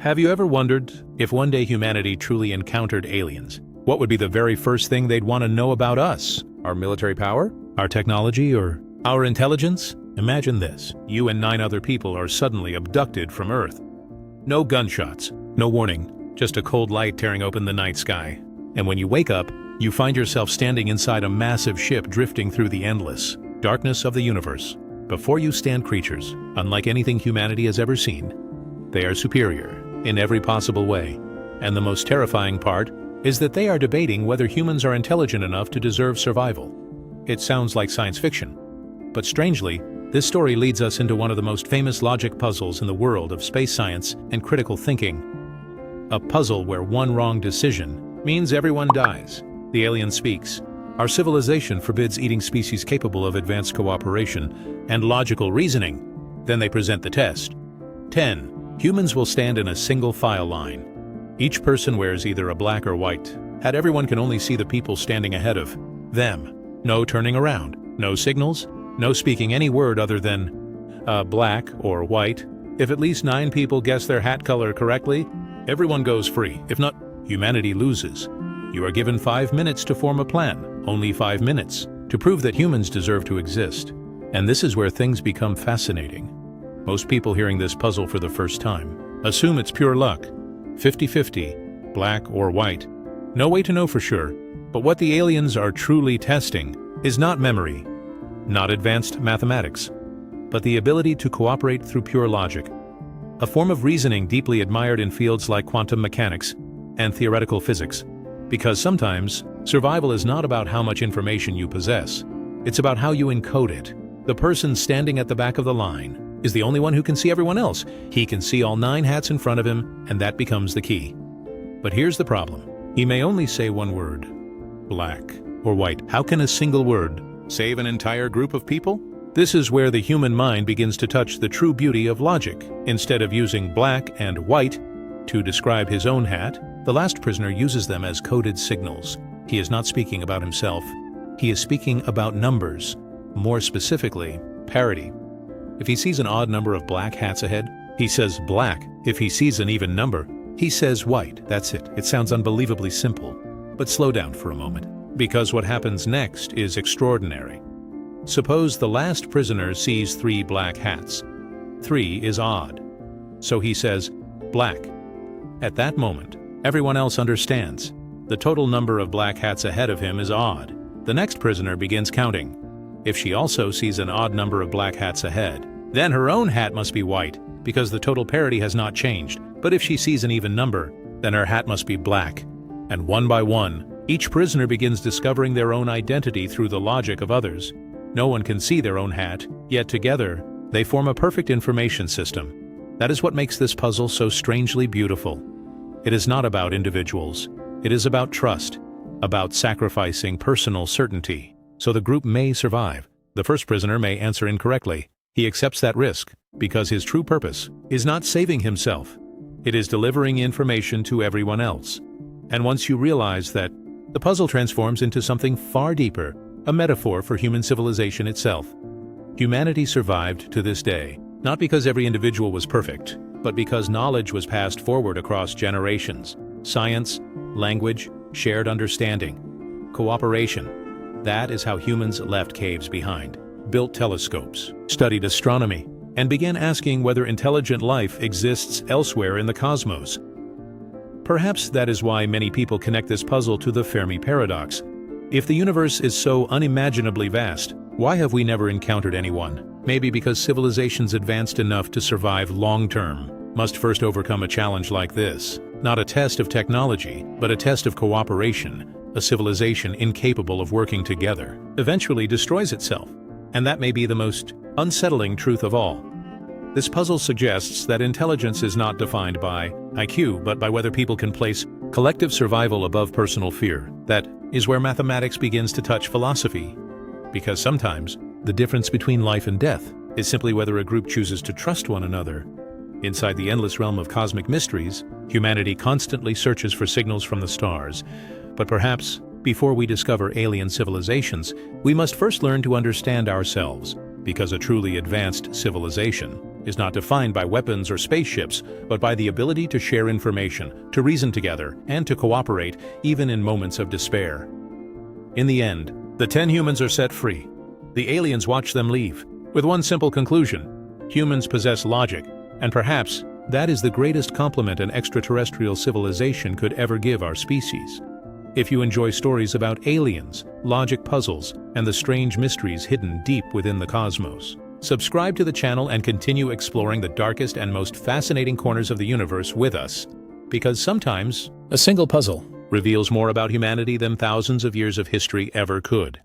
Have you ever wondered, if one day humanity truly encountered aliens, what would be the very first thing they'd want to know about us? Our military power? Our technology? Or our intelligence? Imagine this. You and 9 other people are suddenly abducted from Earth. No gunshots, no warning, just a cold light tearing open the night sky. And when you wake up, you find yourself standing inside a massive ship drifting through the endless darkness of the universe. Before you stand creatures, unlike anything humanity has ever seen. They are superior in every possible way. And the most terrifying part is that they are debating whether humans are intelligent enough to deserve survival. It sounds like science fiction. But strangely, this story leads us into one of the most famous logic puzzles in the world of space science and critical thinking. A puzzle where one wrong decision means everyone dies. The alien speaks. Our civilization forbids eating species capable of advanced cooperation and logical reasoning. Then they present the test. 10. Humans will stand in a single file line. Each person wears either a black or white hat. Everyone can only see the people standing ahead of them. No turning around, no signals, no speaking any word other than black or white. If at least 9 people guess their hat color correctly, everyone goes free. If not, humanity loses. You are given 5 minutes to form a plan, only 5 minutes, to prove that humans deserve to exist. And this is where things become fascinating. Most people hearing this puzzle for the first time assume it's pure luck, 50-50, black or white. No way to know for sure, but what the aliens are truly testing is not memory, not advanced mathematics, but the ability to cooperate through pure logic, a form of reasoning deeply admired in fields like quantum mechanics and theoretical physics. Because sometimes, survival is not about how much information you possess, it's about how you encode it. The person standing at the back of the line is the only one who can see everyone else. He can see all 9 hats in front of him, and that becomes the key. But here's the problem. He may only say one word, black or white. How can a single word save an entire group of people? This is where the human mind begins to touch the true beauty of logic. Instead of using black and white to describe his own hat, the last prisoner uses them as coded signals. He is not speaking about himself. He is speaking about numbers, more specifically, parity. If he sees an odd number of black hats ahead, he says black. If he sees an even number, he says white. That's it. It sounds unbelievably simple. But slow down for a moment, because what happens next is extraordinary. Suppose the last prisoner sees 3 black hats. 3 is odd. So he says black. At that moment, everyone else understands. The total number of black hats ahead of him is odd. The next prisoner begins counting. If she also sees an odd number of black hats ahead, then her own hat must be white, because the total parity has not changed. But if she sees an even number, then her hat must be black. And one by one, each prisoner begins discovering their own identity through the logic of others. No one can see their own hat, yet together, they form a perfect information system. That is what makes this puzzle so strangely beautiful. It is not about individuals. It is about trust, about sacrificing personal certainty, so the group may survive. The first prisoner may answer incorrectly. He accepts that risk, because his true purpose is not saving himself. It is delivering information to everyone else. And once you realize that, the puzzle transforms into something far deeper, a metaphor for human civilization itself. Humanity survived to this day, not because every individual was perfect, but because knowledge was passed forward across generations. Science, language, shared understanding, cooperation. That is how humans left caves behind, built telescopes, studied astronomy, and began asking whether intelligent life exists elsewhere in the cosmos. Perhaps that is why many people connect this puzzle to the Fermi paradox. If the universe is so unimaginably vast, why have we never encountered anyone? Maybe because civilizations advanced enough to survive long-term must first overcome a challenge like this. Not a test of technology, but a test of cooperation. A civilization incapable of working together eventually destroys itself. And that may be the most unsettling truth of all. This puzzle suggests that intelligence is not defined by IQ, but by whether people can place collective survival above personal fear. That is where mathematics begins to touch philosophy. Because sometimes, the difference between life and death is simply whether a group chooses to trust one another. Inside the endless realm of cosmic mysteries, humanity constantly searches for signals from the stars. But perhaps, before we discover alien civilizations, we must first learn to understand ourselves, because a truly advanced civilization is not defined by weapons or spaceships, but by the ability to share information, to reason together, and to cooperate, even in moments of despair. In the end, the 10 humans are set free. The aliens watch them leave, with one simple conclusion: humans possess logic, and perhaps that is the greatest compliment an extraterrestrial civilization could ever give our species. If you enjoy stories about aliens, logic puzzles, and the strange mysteries hidden deep within the cosmos, subscribe to the channel and continue exploring the darkest and most fascinating corners of the universe with us. Because sometimes, a single puzzle reveals more about humanity than thousands of years of history ever could.